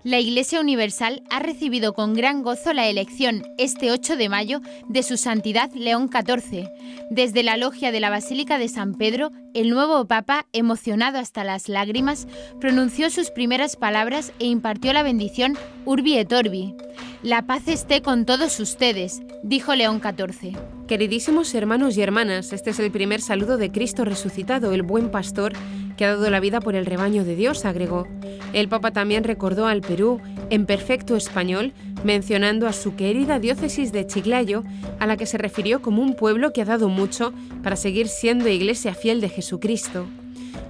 La Iglesia Universal ha recibido con gran gozo la elección este 8 de mayo de Su Santidad León XIV. Desde la logia de la Basílica de San Pedro, el nuevo Papa, emocionado hasta las lágrimas, pronunció sus primeras palabras e impartió la bendición Urbi et Orbi. La paz esté con todos ustedes, dijo León XIV. Queridísimos hermanos y hermanas, este es el primer saludo de Cristo resucitado, el buen pastor que ha dado la vida por el rebaño de Dios, agregó. El Papa también recordó al Perú, en perfecto español, mencionando a su querida diócesis de Chiclayo, a la que se refirió como un pueblo que ha dado mucho para seguir siendo iglesia fiel de Jesucristo.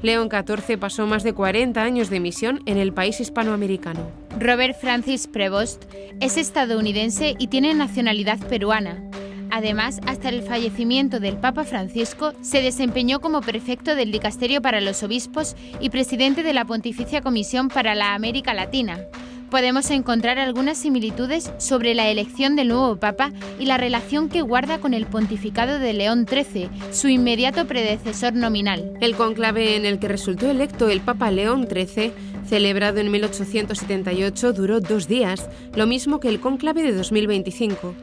León XIV pasó más de 40 años de misión en el país hispanoamericano. Robert Francis Prevost es estadounidense y tiene nacionalidad peruana. Además, hasta el fallecimiento del Papa Francisco, se desempeñó como prefecto del Dicasterio para los Obispos y presidente de la Pontificia Comisión para la América Latina. Podemos encontrar algunas similitudes sobre la elección del nuevo Papa y la relación que guarda con el pontificado de León XIII, su inmediato predecesor nominal. El cónclave en el que resultó electo el Papa León XIII, celebrado en 1878, duró 2 días, lo mismo que el cónclave de 2025.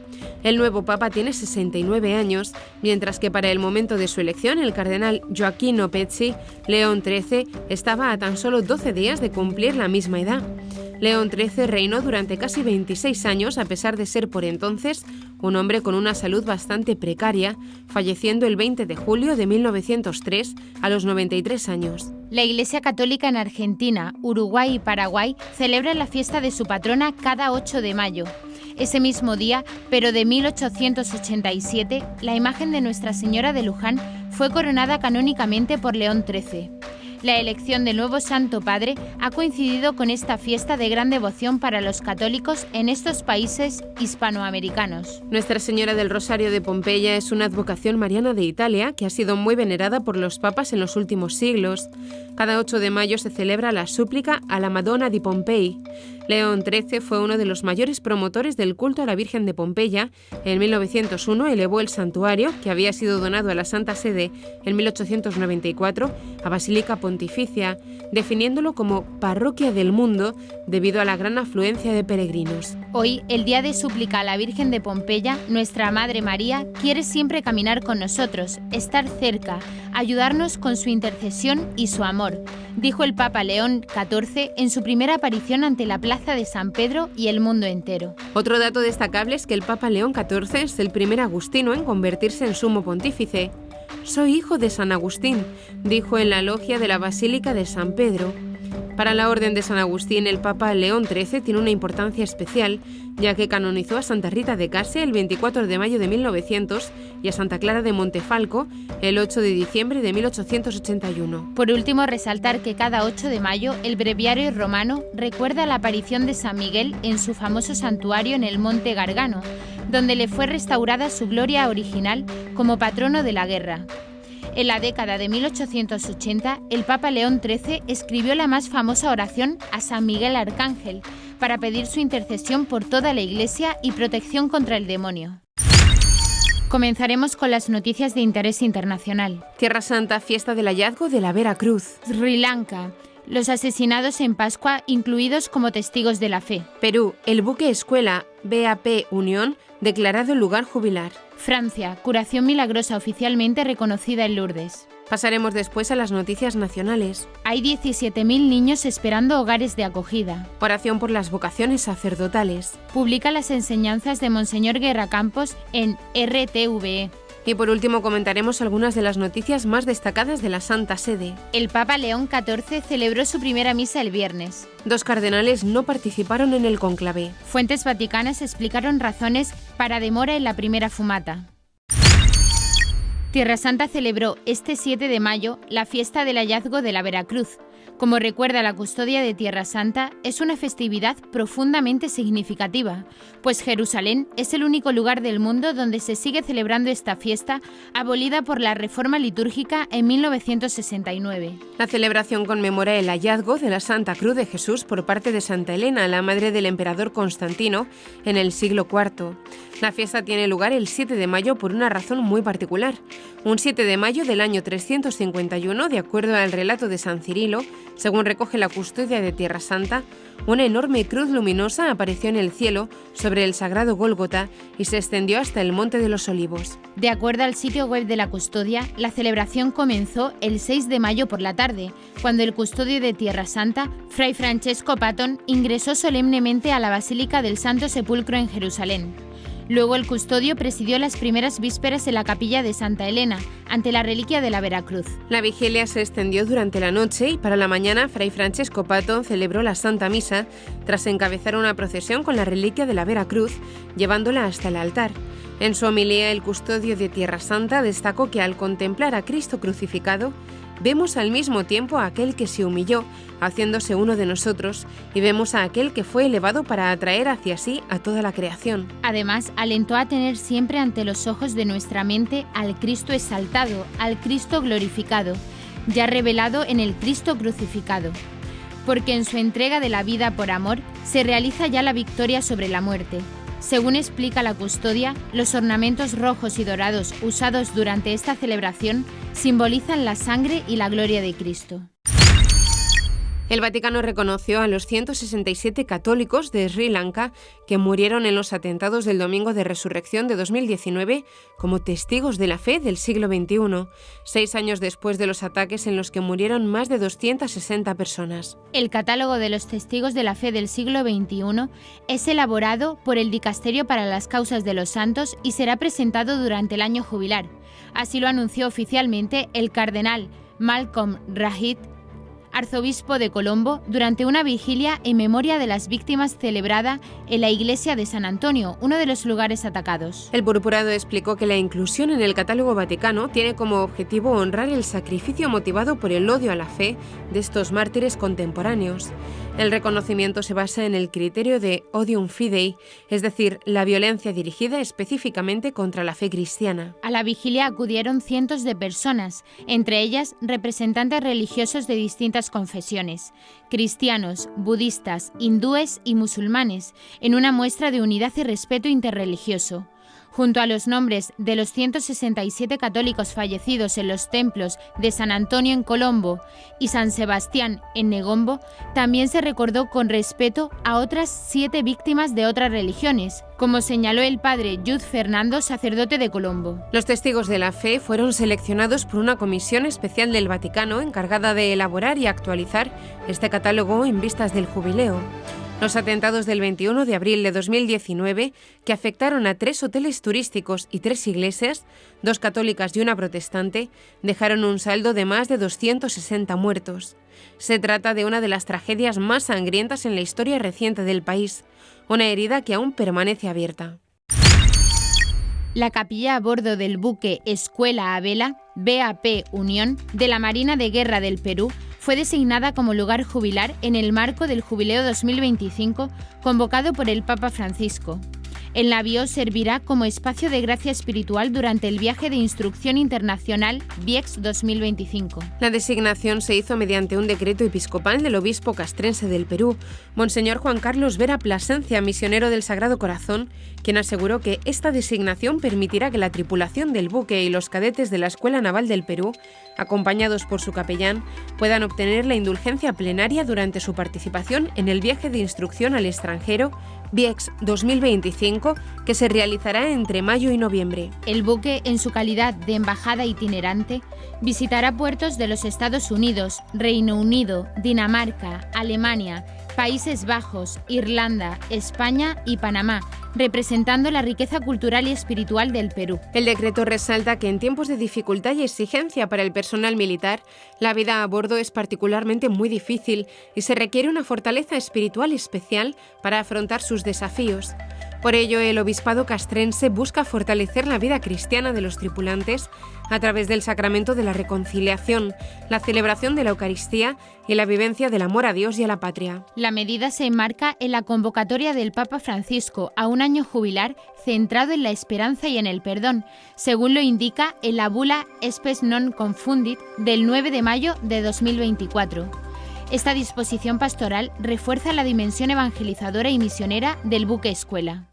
El nuevo Papa tiene 69 años, mientras que para el momento de su elección el cardenal Gioacchino Pezzi, León XIII, estaba a tan solo 12 días de cumplir la misma edad. León XIII reinó durante casi 26 años a pesar de ser por entonces un hombre con una salud bastante precaria, falleciendo el 20 de julio de 1903 a los 93 años. La Iglesia Católica en Argentina, Uruguay y Paraguay celebran la fiesta de su patrona cada 8 de mayo. Ese mismo día, pero de 1887, la imagen de Nuestra Señora de Luján fue coronada canónicamente por León XIII. La elección del nuevo Santo Padre ha coincidido con esta fiesta de gran devoción para los católicos en estos países hispanoamericanos. Nuestra Señora del Rosario de Pompeya es una advocación mariana de Italia que ha sido muy venerada por los papas en los últimos siglos. Cada 8 de mayo se celebra la súplica a la Madonna di Pompei. León XIII fue uno de los mayores promotores del culto a la Virgen de Pompeya. En 1901 elevó el santuario, que había sido donado a la Santa Sede en 1894, a Basílica Pontificia, definiéndolo como parroquia del mundo debido a la gran afluencia de peregrinos. Hoy, el día de súplica a la Virgen de Pompeya, nuestra Madre María quiere siempre caminar con nosotros, estar cerca, ayudarnos con su intercesión y su amor, dijo el Papa León XIV en su primera aparición ante la Plaza de San Pedro y el mundo entero. Otro dato destacable es que el Papa León XIV es el primer agustino en convertirse en sumo pontífice. «Soy hijo de San Agustín», dijo en la logia de la Basílica de San Pedro. Para la Orden de San Agustín, el Papa León XIII tiene una importancia especial, ya que canonizó a Santa Rita de Casia el 24 de mayo de 1900 y a Santa Clara de Montefalco el 8 de diciembre de 1881. Por último, resaltar que cada 8 de mayo el breviario romano recuerda la aparición de San Miguel en su famoso santuario en el Monte Gargano, donde le fue restaurada su gloria original como patrono de la guerra. En la década de 1880, el Papa León XIII escribió la más famosa oración a San Miguel Arcángel para pedir su intercesión por toda la Iglesia y protección contra el demonio. Comenzaremos con las noticias de interés internacional. Tierra Santa, fiesta del hallazgo de la Vera Cruz. Sri Lanka. Los asesinados en Pascua incluidos como testigos de la fe. Perú, el buque escuela BAP Unión declarado lugar jubilar. Francia, curación milagrosa oficialmente reconocida en Lourdes. Pasaremos después a las noticias nacionales. Hay 17.000 niños esperando hogares de acogida. Oración por las vocaciones sacerdotales. Publica las enseñanzas de Monseñor Guerra Campos en RTVE. Y por último comentaremos algunas de las noticias más destacadas de la Santa Sede. El Papa León XIV celebró su primera misa el viernes. 2 cardenales no participaron en el cónclave. Fuentes vaticanas explicaron razones para demora en la primera fumata. Tierra Santa celebró este 7 de mayo la fiesta del hallazgo de la Vera Cruz. Como recuerda la custodia de Tierra Santa, es una festividad profundamente significativa, pues Jerusalén es el único lugar del mundo donde se sigue celebrando esta fiesta, abolida por la reforma litúrgica en 1969. La celebración conmemora el hallazgo de la Santa Cruz de Jesús por parte de Santa Elena, la madre del emperador Constantino, en el siglo IV. La fiesta tiene lugar el 7 de mayo por una razón muy particular. Un 7 de mayo del año 351, de acuerdo al relato de San Cirilo, según recoge la custodia de Tierra Santa, una enorme cruz luminosa apareció en el cielo sobre el sagrado Gólgota y se extendió hasta el Monte de los Olivos. De acuerdo al sitio web de la custodia, la celebración comenzó el 6 de mayo por la tarde, cuando el custodio de Tierra Santa, Fray Francesco Patton, ingresó solemnemente a la Basílica del Santo Sepulcro en Jerusalén. Luego el custodio presidió las primeras vísperas en la capilla de Santa Elena, ante la reliquia de la Veracruz. La vigilia se extendió durante la noche y para la mañana Fray Francesco Patton celebró la Santa Misa tras encabezar una procesión con la reliquia de la Veracruz, llevándola hasta el altar. En su homilía, el custodio de Tierra Santa destacó que al contemplar a Cristo crucificado, vemos al mismo tiempo a aquel que se humilló, haciéndose uno de nosotros, y vemos a aquel que fue elevado para atraer hacia sí a toda la creación. Además, alentó a tener siempre ante los ojos de nuestra mente al Cristo exaltado, al Cristo glorificado, ya revelado en el Cristo crucificado. Porque en su entrega de la vida por amor se realiza ya la victoria sobre la muerte. Según explica la custodia, los ornamentos rojos y dorados usados durante esta celebración simbolizan la sangre y la gloria de Cristo. El Vaticano reconoció a los 167 católicos de Sri Lanka que murieron en los atentados del Domingo de Resurrección de 2019 como testigos de la fe del siglo XXI, 6 años después de los ataques en los que murieron más de 260 personas. El catálogo de los testigos de la fe del siglo XXI es elaborado por el Dicasterio para las Causas de los Santos y será presentado durante el año jubilar. Así lo anunció oficialmente el cardenal Malcolm Rahit, arzobispo de Colombo, durante una vigilia en memoria de las víctimas celebrada en la iglesia de San Antonio, uno de los lugares atacados. El purpurado explicó que la inclusión en el catálogo vaticano tiene como objetivo honrar el sacrificio motivado por el odio a la fe de estos mártires contemporáneos. El reconocimiento se basa en el criterio de odium fidei, es decir, la violencia dirigida específicamente contra la fe cristiana. A la vigilia acudieron cientos de personas, entre ellas representantes religiosos de distintas confesiones, cristianos, budistas, hindúes y musulmanes, en una muestra de unidad y respeto interreligioso. Junto a los nombres de los 167 católicos fallecidos en los templos de San Antonio en Colombo y San Sebastián en Negombo, también se recordó con respeto a otras 7 víctimas de otras religiones, como señaló el padre Jude Fernando, sacerdote de Colombo. Los testigos de la fe fueron seleccionados por una comisión especial del Vaticano encargada de elaborar y actualizar este catálogo en vistas del jubileo. Los atentados del 21 de abril de 2019, que afectaron a 3 hoteles turísticos y 3 iglesias, 2 católicas y una protestante, dejaron un saldo de más de 260 muertos. Se trata de una de las tragedias más sangrientas en la historia reciente del país, una herida que aún permanece abierta. La capilla a bordo del buque Escuela a Vela, BAP Unión, de la Marina de Guerra del Perú, fue designada como lugar jubilar en el marco del Jubileo 2025 convocado por el Papa Francisco. El navío servirá como espacio de gracia espiritual durante el viaje de instrucción internacional VIEX 2025. La designación se hizo mediante un decreto episcopal del obispo castrense del Perú, Monseñor Juan Carlos Vera Plasencia, misionero del Sagrado Corazón, quien aseguró que esta designación permitirá que la tripulación del buque y los cadetes de la Escuela Naval del Perú, acompañados por su capellán, puedan obtener la indulgencia plenaria durante su participación en el viaje de instrucción al extranjero VIEX 2025, que se realizará entre mayo y noviembre. El buque, en su calidad de embajada itinerante, visitará puertos de los Estados Unidos, Reino Unido, Dinamarca, Alemania, Países Bajos, Irlanda, España y Panamá, representando la riqueza cultural y espiritual del Perú. El decreto resalta que en tiempos de dificultad y exigencia para el personal militar, la vida a bordo es particularmente muy difícil y se requiere una fortaleza espiritual especial para afrontar sus desafíos. Por ello, el obispado castrense busca fortalecer la vida cristiana de los tripulantes a través del sacramento de la reconciliación, la celebración de la Eucaristía y la vivencia del amor a Dios y a la patria. La medida se enmarca en la convocatoria del Papa Francisco a un año jubilar centrado en la esperanza y en el perdón, según lo indica en la bula Spes non confundit del 9 de mayo de 2024. Esta disposición pastoral refuerza la dimensión evangelizadora y misionera del buque escuela.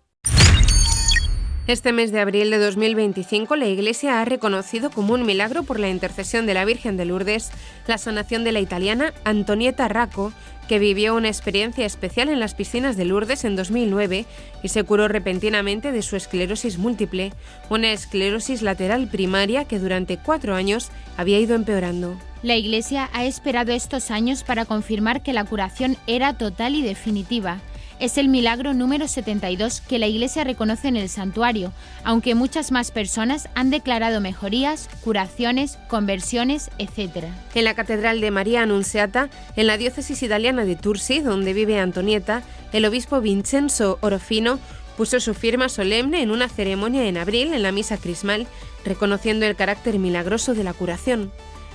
Este mes de abril de 2025, la Iglesia ha reconocido como un milagro por la intercesión de la Virgen de Lourdes la sanación de la italiana Antonietta Racco, que vivió una experiencia especial en las piscinas de Lourdes en 2009 y se curó repentinamente de su esclerosis múltiple, una esclerosis lateral primaria que durante 4 años había ido empeorando. La Iglesia ha esperado estos años para confirmar que la curación era total y definitiva. Es el milagro número 72 que la Iglesia reconoce en el santuario, aunque muchas más personas han declarado mejorías, curaciones, conversiones, etc. En la Catedral de María Annunziata, en la diócesis italiana de Tursi, donde vive Antonietta, el obispo Vincenzo Orofino puso su firma solemne en una ceremonia en abril en la misa crismal, reconociendo el carácter milagroso de la curación.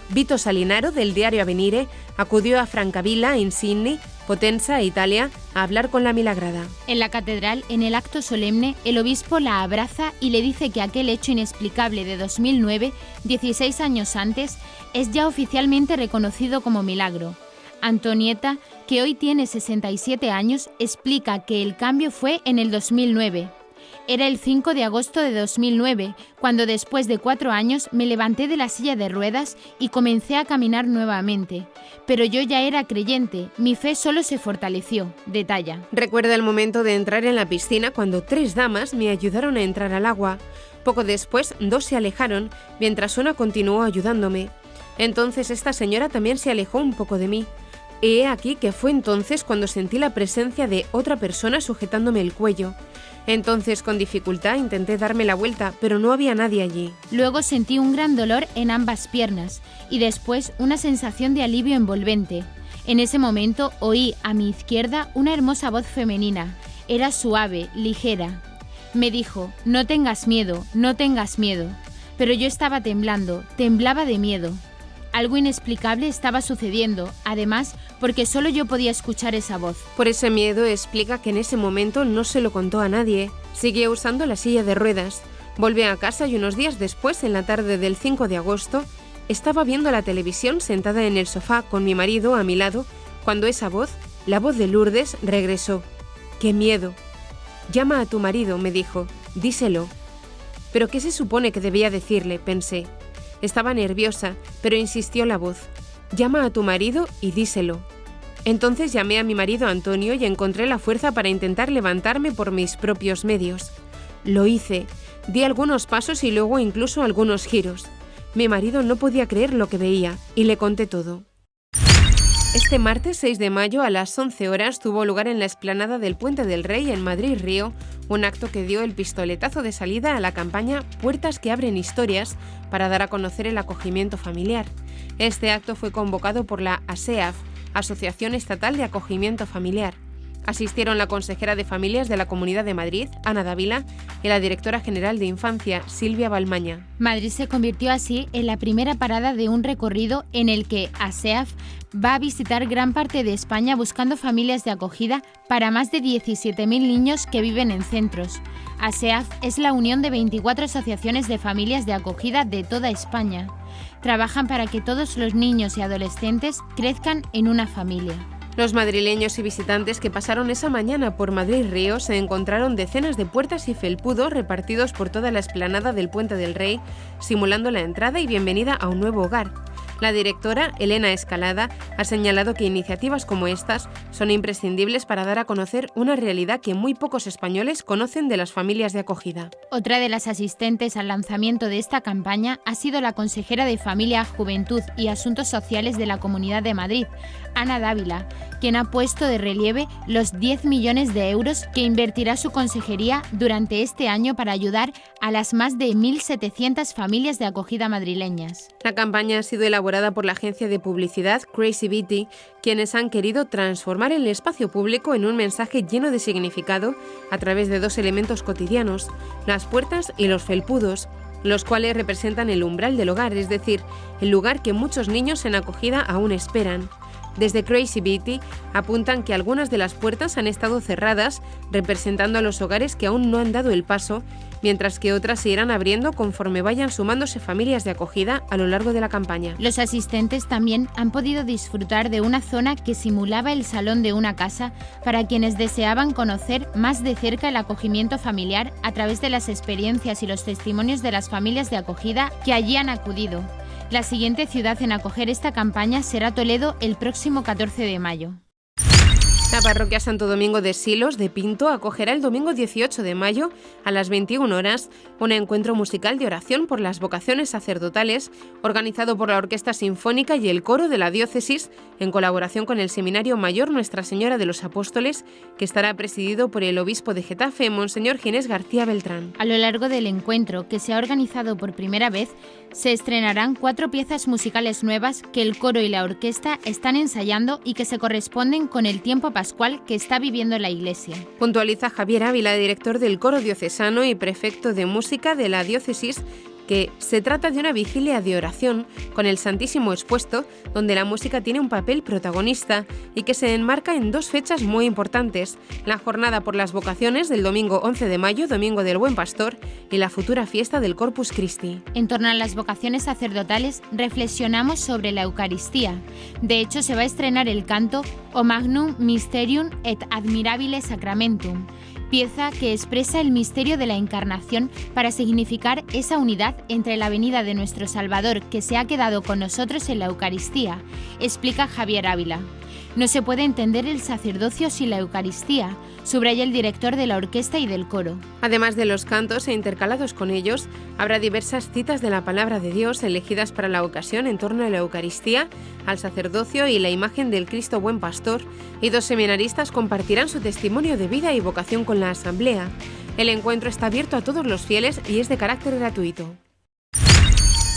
Vito Salinaro, del diario Avvenire, acudió a Francavilla, in Sydney, Potenza, Italia, a hablar con la milagrada. En la catedral, en el acto solemne, el obispo la abraza y le dice que aquel hecho inexplicable de 2009, 16 años antes, es ya oficialmente reconocido como milagro. Antonietta, que hoy tiene 67 años, explica que el cambio fue en el 2009. Era el 5 de agosto de 2009, cuando después de 4 años me levanté de la silla de ruedas y comencé a caminar nuevamente. Pero yo ya era creyente, mi fe solo se fortaleció, detalla. Recuerda el momento de entrar en la piscina cuando 3 damas me ayudaron a entrar al agua. Poco después, 2 se alejaron, mientras una continuó ayudándome. Entonces esta señora también se alejó un poco de mí. Y he aquí que fue entonces cuando sentí la presencia de otra persona sujetándome el cuello. Entonces, con dificultad, intenté darme la vuelta, pero no había nadie allí. Luego sentí un gran dolor en ambas piernas y después una sensación de alivio envolvente. En ese momento oí a mi izquierda una hermosa voz femenina. Era suave, ligera. Me dijo, no tengas miedo, no tengas miedo. Pero yo estaba temblando, temblaba de miedo. Algo inexplicable estaba sucediendo, además, porque solo yo podía escuchar esa voz. Por ese miedo explica que en ese momento no se lo contó a nadie. Siguió usando la silla de ruedas. Volvió a casa y unos días después, en la tarde del 5 de agosto, estaba viendo la televisión sentada en el sofá con mi marido a mi lado, cuando esa voz, la voz de Lourdes, regresó. ¡Qué miedo! Llama a tu marido, me dijo. Díselo. ¿Pero qué se supone que debía decirle?, pensé. Estaba nerviosa, pero insistió la voz. Llama a tu marido y díselo. Entonces llamé a mi marido Antonio y encontré la fuerza para intentar levantarme por mis propios medios. Lo hice. Di algunos pasos y luego incluso algunos giros. Mi marido no podía creer lo que veía y le conté todo. Este martes 6 de mayo a las 11 horas tuvo lugar en la explanada del Puente del Rey en Madrid-Río un acto que dio el pistoletazo de salida a la campaña Puertas que abren historias para dar a conocer el acogimiento familiar. Este acto fue convocado por la ASEAF, Asociación Estatal de Acogimiento Familiar. Asistieron la consejera de Familias de la Comunidad de Madrid, Ana Dávila, y la directora general de Infancia, Silvia Balmaña. Madrid se convirtió así en la primera parada de un recorrido en el que ASEAF va a visitar gran parte de España buscando familias de acogida para más de 17.000 niños que viven en centros. ASEAF es la unión de 24 asociaciones de familias de acogida de toda España. Trabajan para que todos los niños y adolescentes crezcan en una familia. Los madrileños y visitantes que pasaron esa mañana por Madrid-Río se encontraron decenas de puertas y felpudos repartidos por toda la explanada del Puente del Rey, simulando la entrada y bienvenida a un nuevo hogar. La directora, Elena Escalada, ha señalado que iniciativas como estas son imprescindibles para dar a conocer una realidad que muy pocos españoles conocen de las familias de acogida. Otra de las asistentes al lanzamiento de esta campaña ha sido la consejera de Familia, Juventud y Asuntos Sociales de la Comunidad de Madrid, Ana Dávila, quien ha puesto de relieve los 10 millones de euros que invertirá su consejería durante este año para ayudar a las más de 1.700 familias de acogida madrileñas. La campaña ha sido elaborada por la agencia de publicidad Crazy Beauty, quienes han querido transformar el espacio público en un mensaje lleno de significado a través de 2 elementos cotidianos, las puertas y los felpudos, los cuales representan el umbral del hogar, es decir, el lugar que muchos niños en acogida aún esperan. Desde Crazy Betty apuntan que algunas de las puertas han estado cerradas, representando a los hogares que aún no han dado el paso, mientras que otras se irán abriendo conforme vayan sumándose familias de acogida a lo largo de la campaña. Los asistentes también han podido disfrutar de una zona que simulaba el salón de una casa para quienes deseaban conocer más de cerca el acogimiento familiar a través de las experiencias y los testimonios de las familias de acogida que allí han acudido. La siguiente ciudad en acoger esta campaña será Toledo el próximo 14 de mayo. La parroquia Santo Domingo de Silos de Pinto acogerá el domingo 18 de mayo a las 21 horas un encuentro musical de oración por las vocaciones sacerdotales organizado por la Orquesta Sinfónica y el Coro de la Diócesis en colaboración con el Seminario Mayor Nuestra Señora de los Apóstoles, que estará presidido por el obispo de Getafe, Monseñor Ginés García Beltrán. A lo largo del encuentro, que se ha organizado por primera vez, se estrenarán 4 piezas musicales nuevas que el coro y la orquesta están ensayando y que se corresponden con el tiempo pascual que está viviendo la Iglesia. Puntualiza Javier Ávila, director del Coro Diocesano y prefecto de música de la diócesis, que se trata de una vigilia de oración con el Santísimo expuesto, donde la música tiene un papel protagonista y que se enmarca en 2 fechas muy importantes: la jornada por las vocaciones del domingo 11 de mayo, Domingo del Buen Pastor, y la futura fiesta del Corpus Christi. En torno a las vocaciones sacerdotales, reflexionamos sobre la Eucaristía. De hecho, se va a estrenar el canto O Magnum Mysterium et Admirabile Sacramentum, pieza que expresa el misterio de la Encarnación para significar esa unidad entre la venida de nuestro Salvador que se ha quedado con nosotros en la Eucaristía, explica Javier Ávila. No se puede entender el sacerdocio sin la Eucaristía, subraya el director de la orquesta y del coro. Además de los cantos e intercalados con ellos, habrá diversas citas de la palabra de Dios elegidas para la ocasión en torno a la Eucaristía, al sacerdocio y la imagen del Cristo Buen Pastor, y 2 seminaristas compartirán su testimonio de vida y vocación con la asamblea. El encuentro está abierto a todos los fieles y es de carácter gratuito.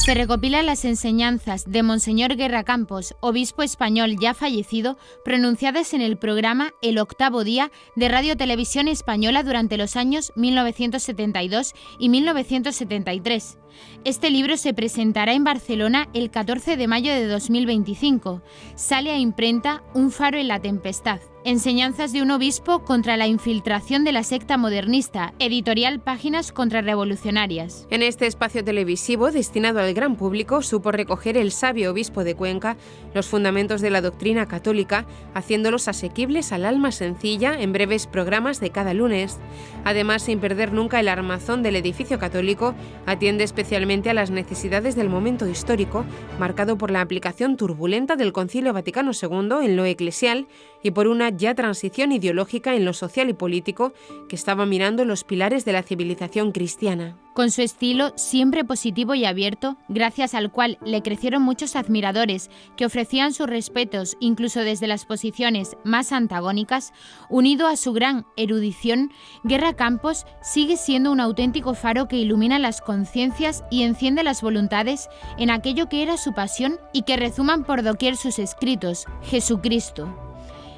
Se recopilan las enseñanzas de Monseñor Guerra Campos, obispo español ya fallecido, pronunciadas en el programa El Octavo Día de Radio Televisión Española durante los años 1972 y 1973. Este libro se presentará en Barcelona el 14 de mayo de 2025. Sale a imprenta Un faro en la tempestad. Enseñanzas de un obispo contra la infiltración de la secta modernista, editorial Páginas Contrarrevolucionarias. En este espacio televisivo destinado al gran público supo recoger el sabio obispo de Cuenca los fundamentos de la doctrina católica, haciéndolos asequibles al alma sencilla en breves programas de cada lunes. Además, sin perder nunca el armazón del edificio católico, atiende especialmente a las necesidades del momento histórico, marcado por la aplicación turbulenta del Concilio Vaticano II en lo eclesial y por una ya transición ideológica en lo social y político que estaba minando los pilares de la civilización cristiana. Con su estilo siempre positivo y abierto, gracias al cual le crecieron muchos admiradores que ofrecían sus respetos incluso desde las posiciones más antagónicas, unido a su gran erudición, Guerra Campos sigue siendo un auténtico faro que ilumina las conciencias y enciende las voluntades en aquello que era su pasión y que rezuman por doquier sus escritos: Jesucristo.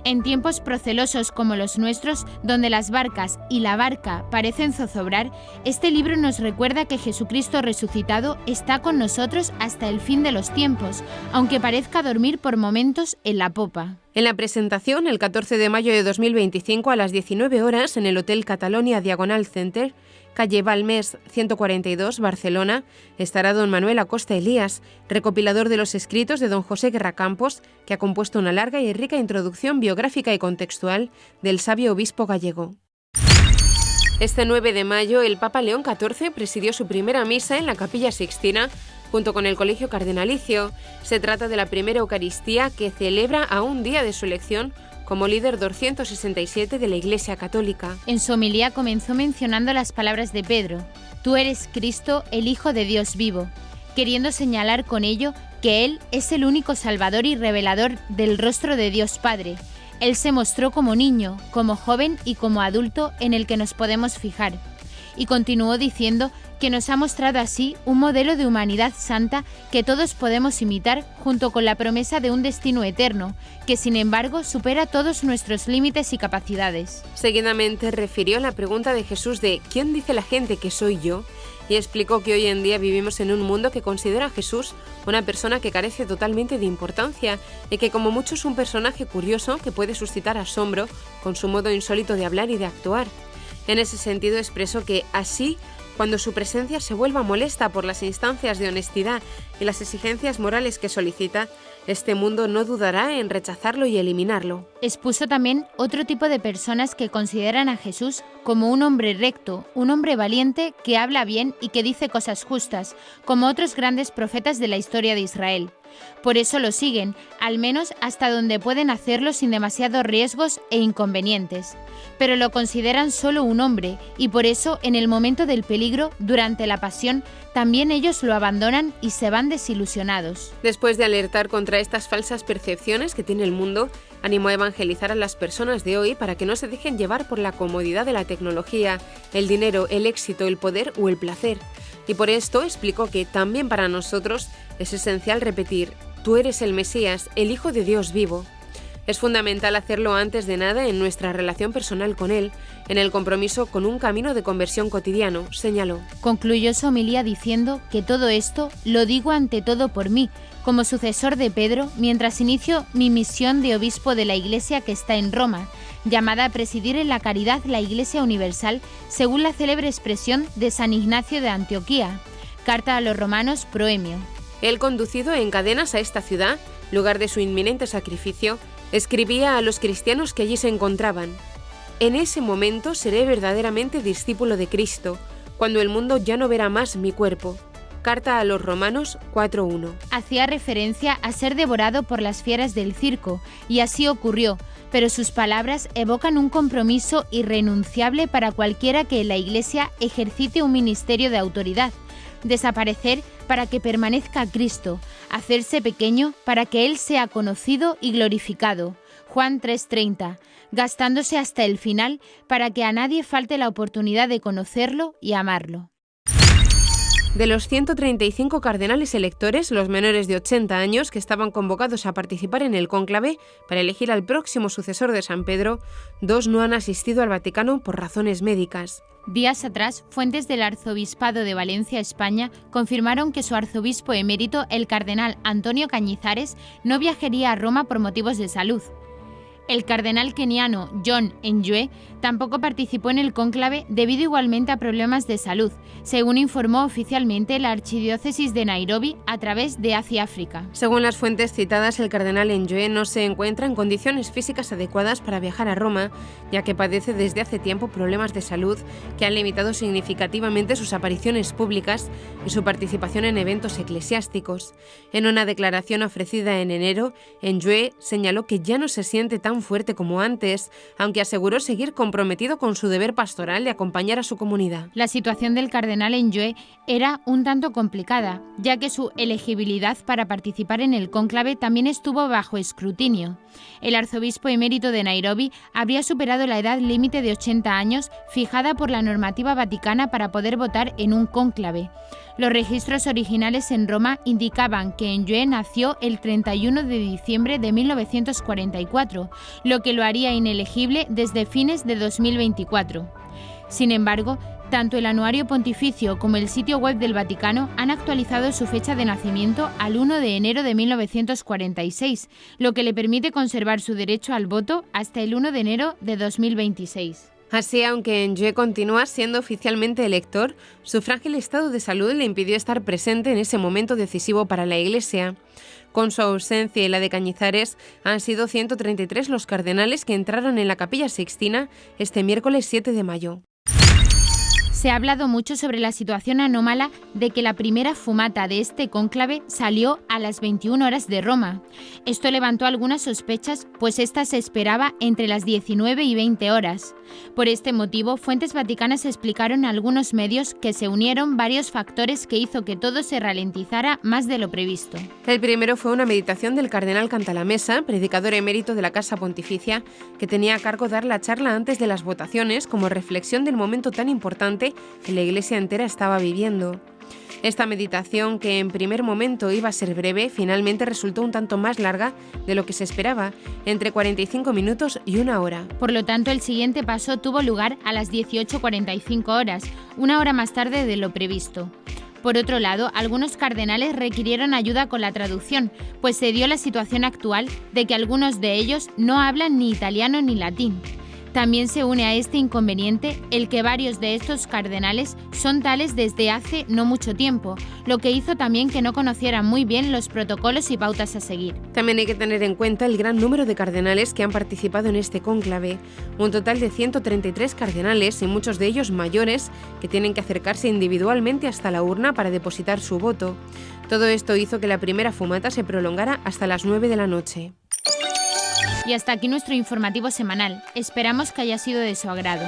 En tiempos procelosos como los nuestros, donde las barcas y la barca parecen zozobrar, este libro nos recuerda que Jesucristo resucitado está con nosotros hasta el fin de los tiempos, aunque parezca dormir por momentos en la popa. En la presentación, el 14 de mayo de 2025 a las 19 horas en el Hotel Catalonia Diagonal Center, calle Balmes 142, Barcelona, estará don Manuel Acosta Elías, recopilador de los escritos de don José Guerra Campos, que ha compuesto una larga y rica introducción biográfica y contextual del sabio obispo gallego. Este 9 de mayo, el Papa León XIV presidió su primera misa en la Capilla Sixtina, junto con el Colegio Cardenalicio. Se trata de la primera Eucaristía que celebra a un día de su elección como líder 267 de la Iglesia Católica. En su homilía comenzó mencionando las palabras de Pedro: «Tú eres Cristo, el Hijo de Dios vivo», queriendo señalar con ello que Él es el único Salvador y revelador del rostro de Dios Padre. Él se mostró como niño, como joven y como adulto en el que nos podemos fijar. Y continuó diciendo que nos ha mostrado así un modelo de humanidad santa que todos podemos imitar, junto con la promesa de un destino eterno, que sin embargo supera todos nuestros límites y capacidades. Seguidamente refirió la pregunta de Jesús de ¿quién dice la gente que soy yo? Y explicó que hoy en día vivimos en un mundo que considera a Jesús una persona que carece totalmente de importancia y que como mucho es un personaje curioso que puede suscitar asombro con su modo insólito de hablar y de actuar. En ese sentido expresó que así, cuando su presencia se vuelva molesta por las instancias de honestidad y las exigencias morales que solicita, este mundo no dudará en rechazarlo y eliminarlo. Expuso también otro tipo de personas que consideran a Jesús como un hombre recto, un hombre valiente que habla bien y que dice cosas justas, como otros grandes profetas de la historia de Israel. Por eso lo siguen, al menos hasta donde pueden hacerlo sin demasiados riesgos e inconvenientes. Pero lo consideran solo un hombre y por eso en el momento del peligro, durante la pasión, también ellos lo abandonan y se van desilusionados. Después de alertar contra estas falsas percepciones que tiene el mundo, animó a evangelizar a las personas de hoy para que no se dejen llevar por la comodidad de la tecnología, el dinero, el éxito, el poder o el placer. Y por esto explicó que también para nosotros es esencial repetir: tú eres el Mesías, el Hijo de Dios vivo. Es fundamental hacerlo antes de nada en nuestra relación personal con Él, en el compromiso con un camino de conversión cotidiano, señaló. Concluyó su homilía diciendo que todo esto lo digo ante todo por mí, como sucesor de Pedro, mientras inicio mi misión de obispo de la Iglesia que está en Roma, llamada a presidir en la caridad la Iglesia Universal, según la célebre expresión de San Ignacio de Antioquía. Carta a los Romanos, Proemio. Él, conducido en cadenas a esta ciudad, lugar de su inminente sacrificio, escribía a los cristianos que allí se encontraban: en ese momento seré verdaderamente discípulo de Cristo, cuando el mundo ya no verá más mi cuerpo. Carta a los Romanos 4:1. Hacía referencia a ser devorado por las fieras del circo, y así ocurrió, pero sus palabras evocan un compromiso irrenunciable para cualquiera que en la Iglesia ejercite un ministerio de autoridad: desaparecer para que permanezca Cristo, hacerse pequeño para que Él sea conocido y glorificado. Juan 3:30, gastándose hasta el final para que a nadie falte la oportunidad de conocerlo y amarlo. De los 135 cardenales electores, los menores de 80 años que estaban convocados a participar en el cónclave para elegir al próximo sucesor de San Pedro, 2 no han asistido al Vaticano por razones médicas. Días atrás, fuentes del Arzobispado de Valencia, España, confirmaron que su arzobispo emérito, el cardenal Antonio Cañizares, no viajaría a Roma por motivos de salud. El cardenal keniano John Njue tampoco participó en el cónclave debido igualmente a problemas de salud, según informó oficialmente la Archidiócesis de Nairobi a través de Asia África. Según las fuentes citadas, el cardenal Njue no se encuentra en condiciones físicas adecuadas para viajar a Roma, ya que padece desde hace tiempo problemas de salud que han limitado significativamente sus apariciones públicas y su participación en eventos eclesiásticos. En una declaración ofrecida en enero, Njue señaló que ya no se siente tan fuerte como antes, aunque aseguró seguir comprometido con su deber pastoral de acompañar a su comunidad. La situación del cardenal Njue era un tanto complicada, ya que su elegibilidad para participar en el cónclave también estuvo bajo escrutinio. El arzobispo emérito de Nairobi habría superado la edad límite de 80 años fijada por la normativa vaticana para poder votar en un cónclave. Los registros originales en Roma indicaban que Njue nació el 31 de diciembre de 1944, lo que lo haría inelegible desde fines de 2024. Sin embargo, tanto el anuario pontificio como el sitio web del Vaticano han actualizado su fecha de nacimiento al 1 de enero de 1946, lo que le permite conservar su derecho al voto hasta el 1 de enero de 2026. Así, aunque Njue continúa siendo oficialmente elector, su frágil estado de salud le impidió estar presente en ese momento decisivo para la Iglesia. Con su ausencia y la de Cañizares, han sido 133 los cardenales que entraron en la Capilla Sixtina este miércoles 7 de mayo. Se ha hablado mucho sobre la situación anómala de que la primera fumata de este cónclave salió a las 21 horas de Roma. Esto levantó algunas sospechas, pues esta se esperaba entre las 19 y 20 horas. Por este motivo, fuentes vaticanas explicaron a algunos medios que se unieron varios factores que hizo que todo se ralentizara más de lo previsto. El primero fue una meditación del cardenal Cantalamessa, predicador emérito de la Casa Pontificia, que tenía a cargo dar la charla antes de las votaciones como reflexión del momento tan importante fe que la Iglesia entera estaba viviendo. Esta meditación, que en primer momento iba a ser breve, finalmente resultó un tanto más larga de lo que se esperaba, entre 45 minutos y 1 hora. Por lo tanto, el siguiente paso tuvo lugar a las 18:45 horas, 1 hora más tarde de lo previsto. Por otro lado, algunos cardenales requirieron ayuda con la traducción, pues se dio la situación actual de que algunos de ellos no hablan ni italiano ni latín. También se une a este inconveniente el que varios de estos cardenales son tales desde hace no mucho tiempo, lo que hizo también que no conocieran muy bien los protocolos y pautas a seguir. También hay que tener en cuenta el gran número de cardenales que han participado en este cónclave, un total de 133 cardenales y muchos de ellos mayores que tienen que acercarse individualmente hasta la urna para depositar su voto. Todo esto hizo que la primera fumata se prolongara hasta las 9 de la noche. Y hasta aquí nuestro informativo semanal. Esperamos que haya sido de su agrado.